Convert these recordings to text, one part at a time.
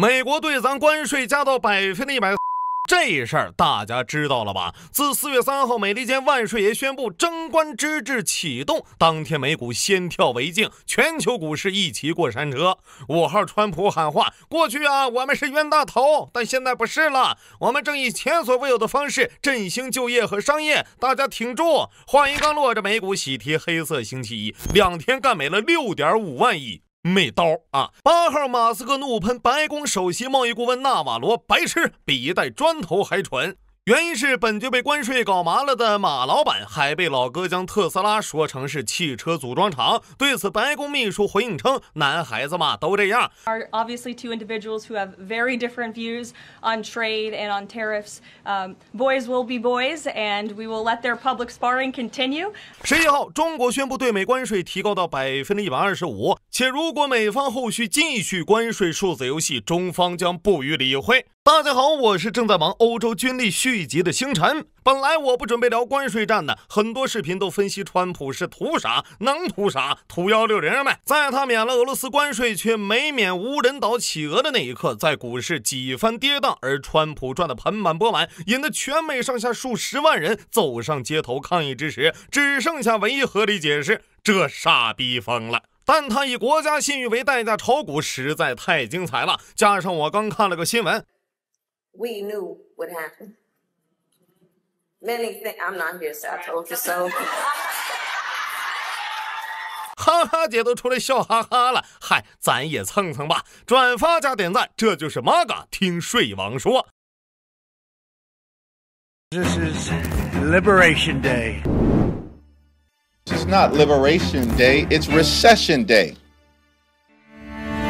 美国对咱关税加到100%。这事儿大家知道了吧？自4月3号，美利坚万税爷宣布征关之制启动，当天美股先跳为敬，全球股市一起过山车。5号，川普喊话：过去啊，我们是冤大头，但现在不是了，我们正以前所未有的方式振兴就业和商业，大家挺住。话音刚落，这美股喜提黑色星期一，2天干没了6.5万亿。美刀啊！8号，马斯克怒喷白宫首席贸易顾问纳瓦罗白痴，比一袋砖头还蠢。原因是本就被关税搞麻了的马老板还被老哥将特斯拉说成是汽车组装厂。对此，白宫秘书回应称：“男孩子嘛都这样。” Are obviously two individuals who have very different views on trade and on tariffs. Boys will be boys, and we will let their public sparring continue. 11号，中国宣布对美关税提高到125%，且如果美方后续继续关税数字游戏，中方将不予理会。大家好，我是正在忙欧洲军力续集的星辰。本来我不准备聊关税战的，很多视频都分析川普是图啥，能图啥？图160呗。在他免了俄罗斯关税却没免无人岛企鹅的那一刻，在股市几番跌宕，而川普赚得盆满钵满，引得全美上下数十万人走上街头抗议之时，只剩下唯一合理解释：这傻逼疯了。但他以国家信誉为代价炒股实在太精彩了，加上我刚看了个新闻。We knew what happened. Many things. I'm not here, so I told you so. 哈哈姐都出来笑哈哈了，嗨，咱也蹭蹭吧，转发加点赞，这就是 MAGA 听税王说。This is Liberation Day. It's not Liberation Day, it's Recession Day.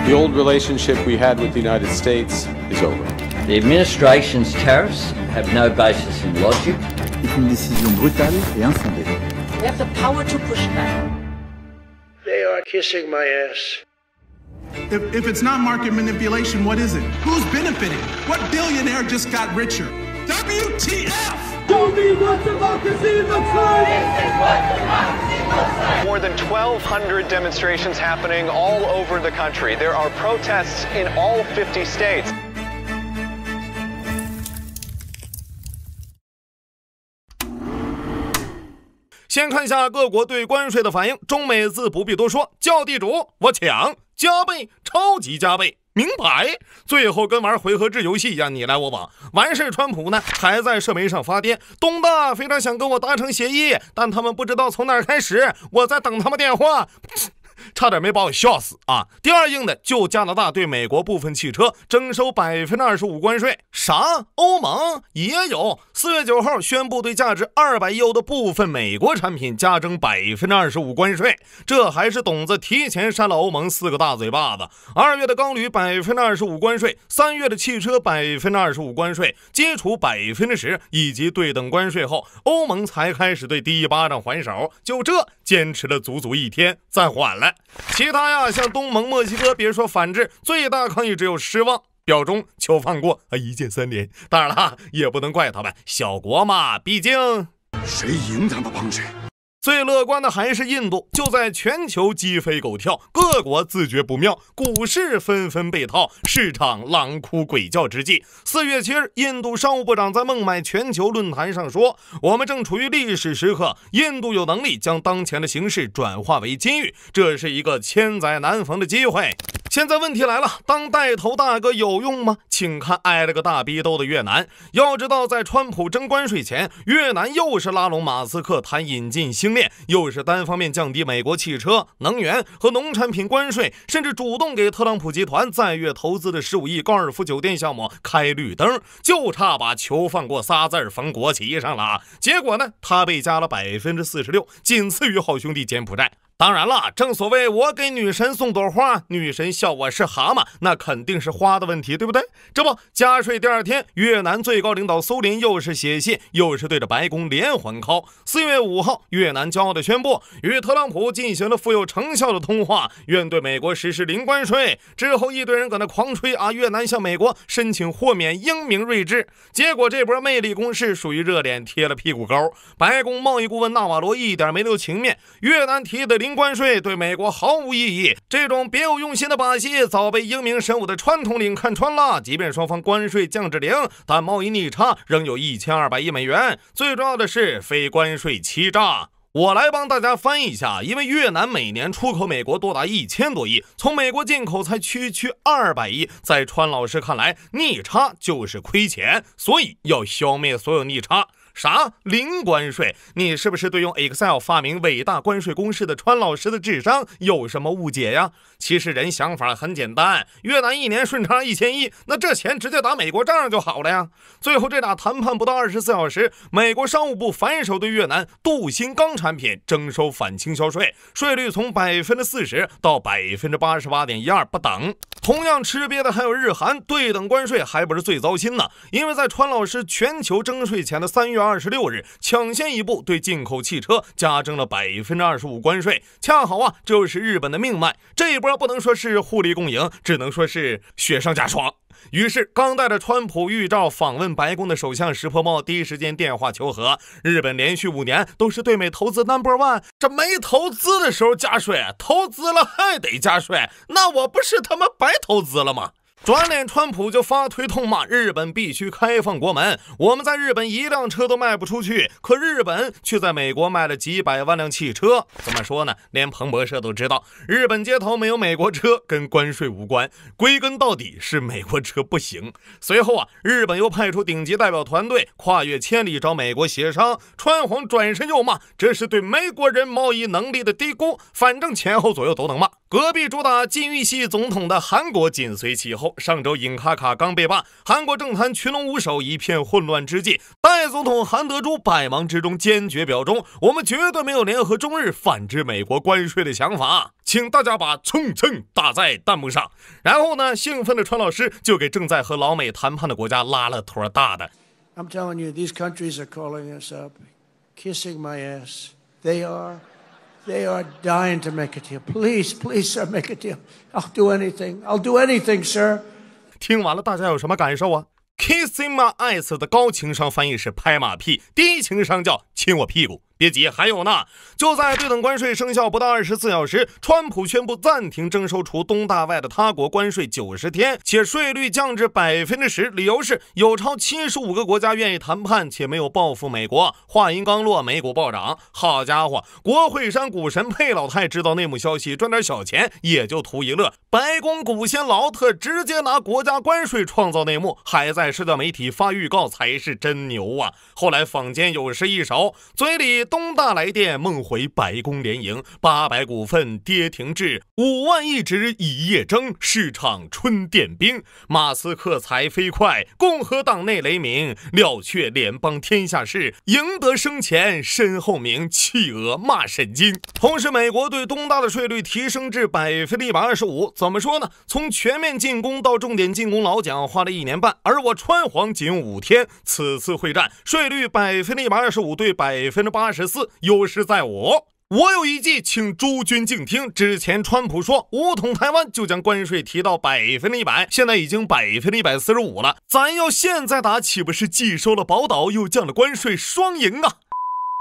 The old relationship we had with the United States is over. The administration's tariffs have no basis in logic. C'est une décision brutale et infondée. We have the power to push back. They are kissing my ass. If it's not market manipulation, what is it? Who's benefiting? What billionaire just got richer? WTF? Show me what democracy looks like! This is what democracy looks like! More than 1,200 demonstrations happening all over the country. There are protests in all 50 states. 先看一下各国对关税的反应，中美自不必多说，叫地主我抢，加倍，超级加倍，明牌，最后跟玩回合制游戏一样，你来我往。完事，川普呢还在社媒上发癫，东大非常想跟我达成协议，但他们不知道从哪儿开始，我在等他们电话。差点没把我笑死啊！第二硬的就加拿大对美国部分汽车征收25%关税，啥？欧盟也有。4月9号宣布对价值200亿欧的部分美国产品加征25%关税，这还是董子提前扇了欧盟4个大嘴巴子。2月的钢铝25%关税，3月的汽车25%关税，基础10%以及对等关税后，欧盟才开始对第一巴掌还手，就这坚持了足足1天，再缓了。其他呀，像东盟、墨西哥，别说反制，最大抗议只有失望。表忠求放过一键3连。当然了，也不能怪他们，小国嘛，毕竟谁赢他们帮谁。最乐观的还是印度，就在全球鸡飞狗跳，各国自觉不妙，股市纷纷被套，市场狼哭鬼叫之际，4月7日，印度商务部长在孟买全球论坛上说：“我们正处于历史时刻，印度有能力将当前的形势转化为机遇，这是一个千载难逢的机会。”现在问题来了，当带头大哥有用吗？请看挨了个大逼斗的越南。要知道，在川普征关税前，越南又是拉拢马斯克谈引进星链，又是单方面降低美国汽车、能源和农产品关税，甚至主动给特朗普集团在越投资的15亿高尔夫酒店项目开绿灯，就差把求放过仨字缝国旗上了。结果呢，他被加了46%，仅次于好兄弟柬埔寨。当然了，正所谓我给女神送朵花，女神笑我是蛤蟆，那肯定是花的问题，对不对？这不，加税第2天，越南最高领导苏林又是写信，又是对着白宫连环 call。4月5号，越南骄傲地宣布与特朗普进行了富有成效的通话，愿对美国实施零关税。之后一堆人搁那狂吹越南向美国申请豁免英明睿智。结果这波魅力攻势属于热脸贴了屁股沟，白宫贸易顾问纳瓦罗一点没留情面，越南提的零零关税对美国毫无意义。这种别有用心的把戏早被英明神武的传统领看穿了。即便双方关税降至0，但贸易逆差仍有1200亿美元。最重要的是非关税欺诈。我来帮大家翻译一下，因为越南每年出口美国多达1000多亿，从美国进口才区200亿，在川老师看来，逆差就是亏钱，所以要消灭所有逆差。啥？零关税？你是不是对用 Excel 发明伟大关税公式的川老师的智商有什么误解呀？其实人想法很简单，越南一年顺差1000亿，那这钱直接打美国账上就好了呀。最后这俩谈判不到24小时，美国商务部反手对越南镀锌钢产品征收反倾销税，税率从40%到88.12%不等。同样吃瘪的还有日韩，对等关税还不是最糟心呢，因为在川老师全球征税前的3月26日，抢先一步对进口汽车加征了25%关税，恰好啊，这就是日本的命脉。这一波不能说是互利共赢，只能说是雪上加霜。于是刚带着川普预兆访问白宫的首相石破茂第一时间电话求和。日本连续5年都是对美投资 No.1， 这没投资的时候加税，投资了还得加税，那我不是他妈白投资了吗？转脸川普就发推痛骂日本必须开放国门，我们在日本1辆车都卖不出去，可日本却在美国卖了几百万辆汽车。怎么说呢？连彭博社都知道，日本街头没有美国车跟关税无关，归根到底是美国车不行。随后啊，日本又派出顶级代表团队跨越千里找美国协商，川皇转身又骂这是对美国人贸易能力的低估，反正前后左右都能骂。隔壁主打禁欲系总统的韩国紧随其后，上周尹卡卡刚被罢，韩国政坛群龙无首，一片混乱之际，代总统韩德洙百忙之中坚决表忠，我们绝对没有联合中日反制美国关税的想法，请大家把蹭蹭打在弹幕上。然后呢，兴奋的川老师就给正在和老美谈判的国家拉了坨大的。 I'm telling you, these countries are calling us up, kissing my ass. They are dying to make a deal. Please, sir, make a deal. I'll do anything, sir. 听完了，大家有什么感受啊？ Kissing my ass 的高情商翻译是拍马屁，低情商叫亲我屁股。别急，还有呢！就在对等关税生效不到24小时，川普宣布暂停征收除东大外的他国关税90天，且税率降至10%，理由是有超75个国家愿意谈判，且没有报复美国。话音刚落，美股暴涨。好家伙，国会山股神佩老太知道内幕消息，赚点小钱也就图一乐。白宫股仙劳特直接拿国家关税创造内幕，还在社交媒体发预告，才是真牛啊！后来坊间有诗一首，嘴里东大来电，梦回白宫联营，800股份跌停至5万一直一夜争，市场春电兵。马斯克才飞快，共和党内雷鸣，料却联邦天下事，赢得生前身后名，企鹅骂神经。同时，美国对东大的税率提升至125%，怎么说呢？从全面进攻到重点进攻老蒋花了1年半，而我川皇仅5天。此次会战税率125%对84%，优势在我。我有一计，请诸君静听。之前川普说武统台湾就将关税提到100%，现在已经145%了。咱要现在打，岂不是既收了宝岛又降了关税，双赢啊！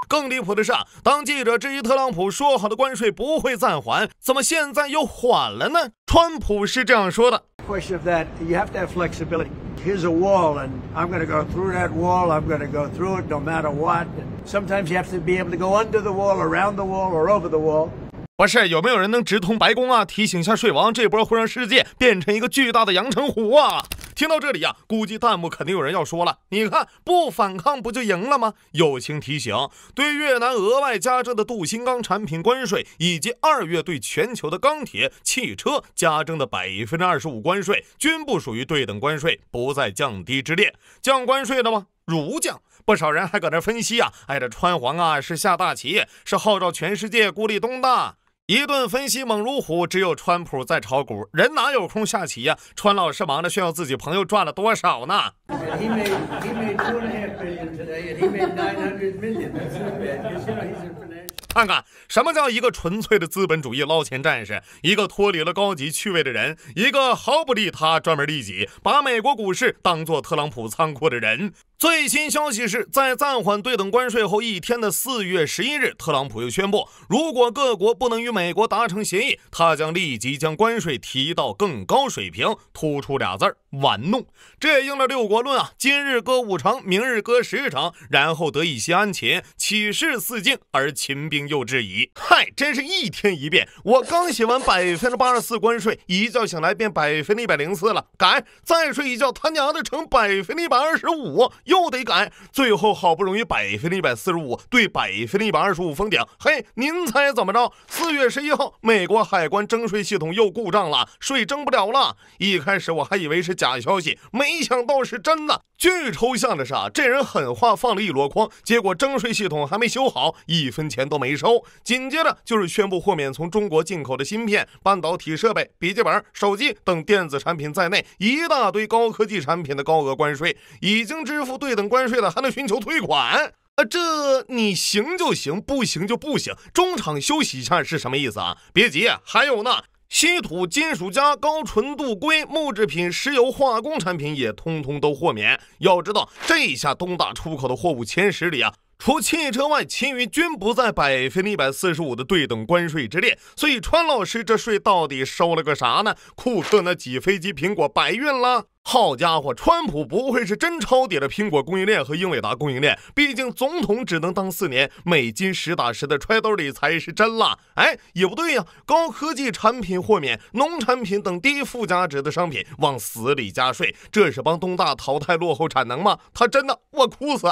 更离谱的是啊，当记者质疑特朗普说好的关税不会暂缓，怎么现在又缓了呢？川普是这样说的 Question of that, you have to have flexibility. Here's a wall, and I'm going to go through that wall. I'm going to go through it no matter what. And sometimes you have to be able to go under the wall, around the wall, or over the wall. 不是，有没有人能直通白宫啊？提醒一下税王，这波会让世界变成一个巨大的阳澄湖啊！听到这里啊，估计弹幕肯定有人要说了，你看不反抗不就赢了吗？友情提醒，对越南额外加征的镀锌钢产品关税，以及2月对全球的钢铁、汽车加征的25%关税，均不属于对等关税，不在降低之列。降关税了吗？如降。不少人还搁那分析啊，这川皇啊是下大棋，是号召全世界孤立东大。一顿分析猛如虎，只有川普在炒股，人哪有空下棋呀？川老师忙着炫耀自己朋友赚了多少呢？ He made $2.5 billion today, and he made $900 million. That's not bad. 'Cause, you know, he's a financial. 看看什么叫一个纯粹的资本主义捞钱战士，一个脱离了高级趣味的人，一个毫不利他专门利己，把美国股市当作特朗普仓库的人。最新消息是，在暂缓对等关税后1天的4月11日，特朗普又宣布，如果各国不能与美国达成协议，他将立即将关税提到更高水平，突出俩字儿：玩弄。这也应了六国论啊，今日割5城，明日割10城，然后得以西安秦，起事四境，而秦兵又质疑。嗨，真是一天一变，我刚写完84%关税，一觉醒来变104%了，改，再睡一觉，他娘的成125%，又得改，最后好不容易145%对125%封顶。嘿，您猜怎么着？4月11号，美国海关征税系统又故障了，税征不了了。一开始我还以为是假消息，没想到是真的。最抽象的是啊，这人狠话放了一箩筐，结果征税系统还没修好，1分钱都没收。紧接着就是宣布豁免从中国进口的芯片、半导体设备、笔记本、手机等电子产品在内一大堆高科技产品的高额关税，已经支付对等关税的还能寻求退款。这你行就行，不行就不行，中场休息一下是什么意思啊？别急，还有呢。稀土、金属加高纯度硅、木制品、石油化工产品也通通都豁免。要知道，这下东大出口的货物前10里啊，除汽车外，其余均不在145%的对等关税之列。所以川老师这税到底收了个啥呢？库克那几飞机苹果白运了？好家伙，川普不会是真抄底了苹果供应链和英伟达供应链，毕竟总统只能当4年，美金实打实的揣兜里才是真了。哎，也不对呀，高科技产品豁免，农产品等低附加值的商品往死里加税，这是帮东大淘汰落后产能吗？他真的，我哭死。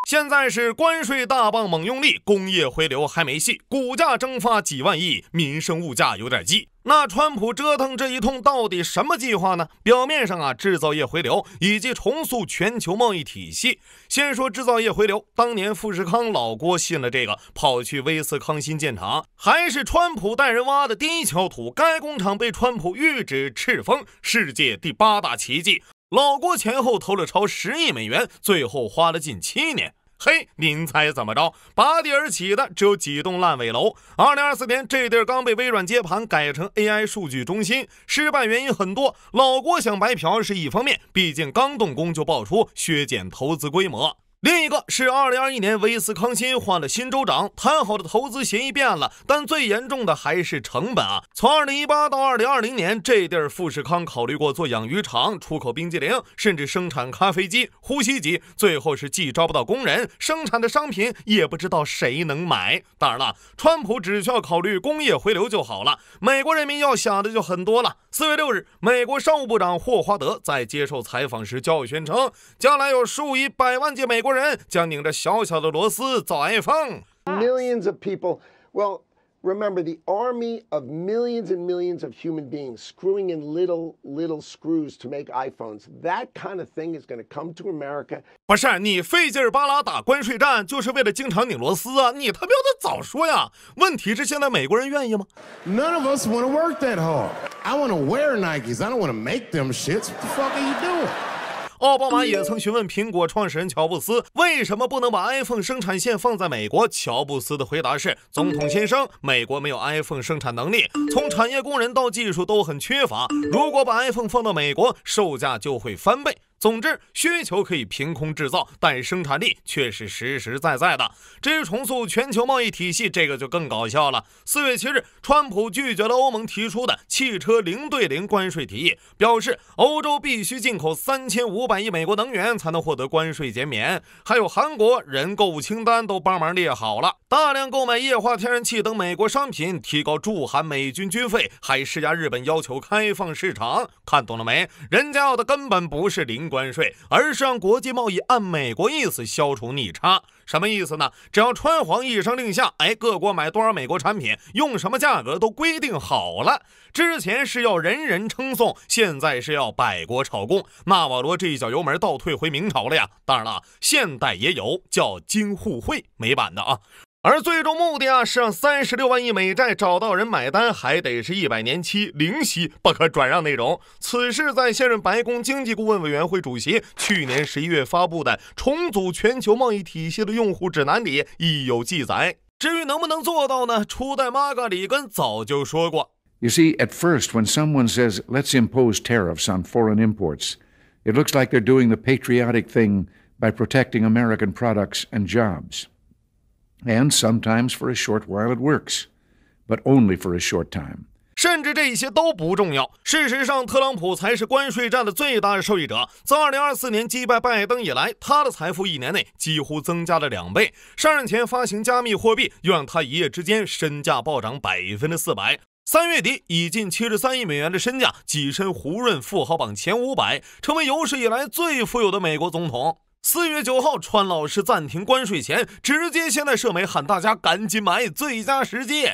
现在是关税大棒猛用力，工业回流还没戏，股价蒸发几万亿，民生物价有点急。那川普折腾这一通到底什么计划呢？表面上啊，制造业回流以及重塑全球贸易体系。先说制造业回流，当年富士康老郭信了这个，跑去威斯康辛建厂，还是川普带人挖的第一锹土，该工厂被川普谕旨敕封世界第8大奇迹。老郭前后投了超10亿美元，最后花了近7年。嘿，您猜怎么着？拔地而起的只有几栋烂尾楼。2024年，这地儿刚被微软接盘，改成 AI 数据中心，失败原因很多。老郭想白嫖是一方面，毕竟刚动工就爆出削减投资规模。另一个是2021年威斯康辛换了新州长，谈好的投资协议变了，但最严重的还是成本啊！从2018到2020年，这地儿富士康考虑过做养鱼场、出口冰激凌，甚至生产咖啡机、呼吸机，最后是既招不到工人，生产的商品也不知道谁能买。当然了，川普只需要考虑工业回流就好了，美国人民要想的就很多了。4月6日，美国商务部长霍华德在接受采访时教育宣称，将来有数以百万计美国人将拧着小小的螺丝造 iPhone。 Millions of people, well, remember the army of millions and millions of human beings screwing in little screws to make iPhones. That kind of thing is going to come to America. 不是你费劲巴拉打关税战，就是为了经常拧螺丝啊！你他喵的早说呀！问题是现在美国人愿意吗？ None of us want to work that hard. I want to wear Nikes. I don't want to make them shits. What the fuck are you doing? 奥巴马也曾询问苹果创始人乔布斯为什么不能把 iPhone 生产线放在美国。乔布斯的回答是：总统先生，美国没有 iPhone 生产能力，从产业工人到技术都很缺乏，如果把 iPhone 放到美国，售价就会翻倍。总之，需求可以凭空制造，但生产力却是实实在在的。至于重塑全球贸易体系，这个就更搞笑了。4月7日，川普拒绝了欧盟提出的汽车0对0关税提议，表示欧洲必须进口3500亿美国能源才能获得关税减免。还有韩国人购物清单都帮忙列好了，大量购买液化天然气等美国商品，提高驻韩美军军费，还施压日本要求开放市场。看懂了没？人家要的根本不是零关税，而是让国际贸易按美国意思消除逆差。什么意思呢？只要川皇一声令下，各国买多少美国产品，用什么价格都规定好了。之前是要人人称颂，现在是要百国朝贡。纳瓦罗这一脚油门倒退回明朝了呀！当然了，现代也有叫京沪会美版的啊。而最终目的是让36万亿美债找到人买单，还得是100年期零息不可转让内容。此事在现任白宫经济顾问委员会主席去年11月发布的重组全球贸易体系的用户指南里亦有记载。至于能不能做到呢？初代玛格里根早就说过。You see, at first, when someone says, let's impose tariffs on foreign imports, it looks like they're doing the patriotic thing by protecting American products and jobs. And sometimes for a short while it works, but only for a short time. 甚至这些都不重要。事实上，特朗普才是关税战的最大受益者。自2024年击败拜登以来，他的财富1年内几乎增加了2倍。上任前发行加密货币，又让他一夜之间身价暴涨400%。3月底，以近73亿美元的身价跻身胡润富豪榜前500，成为有史以来最富有的美国总统。4月9号，川老师暂停关税前，直接先在社媒喊大家赶紧买，最佳时机。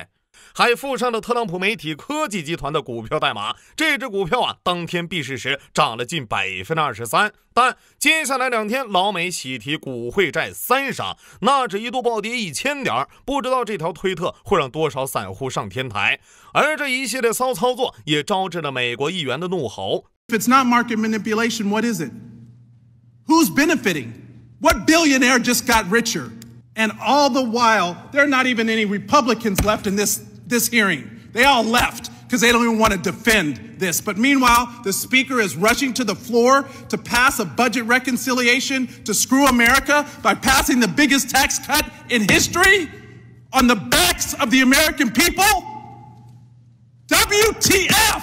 还附上了特朗普媒体科技集团的股票代码，这只股票当天闭市时涨了近23%，但接下来2天老美喜提股汇债3杀，纳指一度暴跌1000点，不知道这条推特会让多少散户上天台。而这一系列骚操作也招致了美国议员的怒吼。 If it's not market manipulation, what is it? Who's benefiting? What billionaire just got richer? And all the while, there are not even any Republicans left in this hearing. They all left because they don't even want to defend this. But meanwhile, the speaker is rushing to the floor to pass a budget reconciliation to screw America by passing the biggest tax cut in history on the backs of the American people? WTF?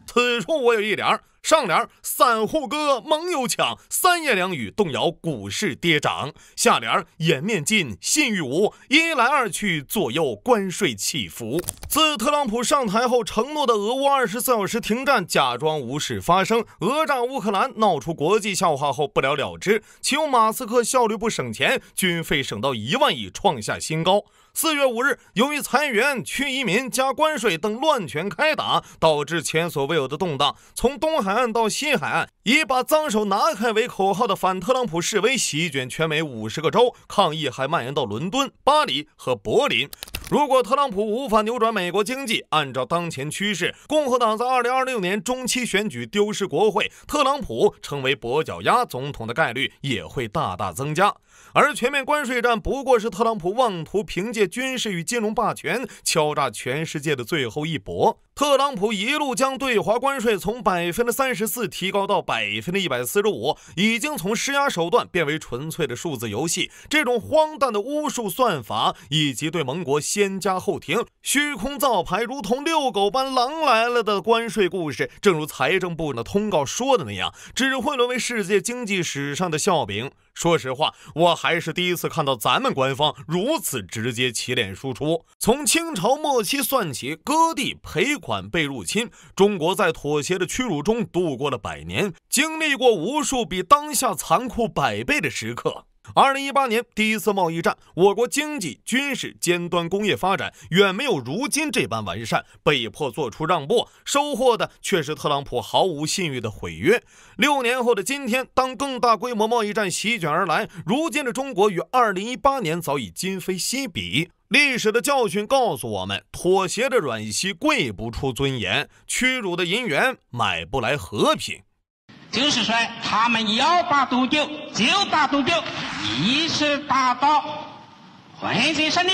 此处我有一点，上联散户哥猛有抢，3言2语动摇股市跌涨；下联颜面尽信誉无，一来二去左右关税起伏。自特朗普上台后承诺的俄乌24小时停战假装无事发生，俄炸乌克兰闹出国际笑话后不了了之，其用马斯克效率不省钱，军费省到1万亿创下新高。4月5日，由于裁员、去移民、加关税等乱拳开打，导致前所未有的动荡。从东海岸到西海岸，以把脏手拿开为口号的反特朗普示威席卷全美50个州，抗议还蔓延到伦敦、巴黎和柏林。如果特朗普无法扭转美国经济，按照当前趋势，共和党在2026年中期选举丢失国会，特朗普成为跛脚鸭总统的概率也会大大增加。而全面关税战不过是特朗普妄图凭借军事与金融霸权敲诈全世界的最后一搏。特朗普一路将对华关税从34%提高到145%，已经从施压手段变为纯粹的数字游戏。这种荒诞的巫术算法，以及对盟国先加后停、虚空造牌如同遛狗般狼来了的关税故事，正如财政部的通告说的那样，只会沦为世界经济史上的笑柄。说实话，我还是第一次看到咱们官方如此直接起脸输出。从清朝末期算起，割地赔款被入侵，中国在妥协的屈辱中度过了100年，经历过无数比当下残酷100倍的时刻。2018年第一次贸易战，我国经济、军事、尖端工业发展远没有如今这般完善，被迫做出让步，收获的却是特朗普毫无信誉的毁约。6年后的今天，当更大规模贸易战席卷而来，如今的中国与2018年早已今非昔比。历史的教训告诉我们，妥协的软息贵不出尊严，屈辱的银元买不来和平。就是说，他们要打多久就打多久，一直打到混血胜利。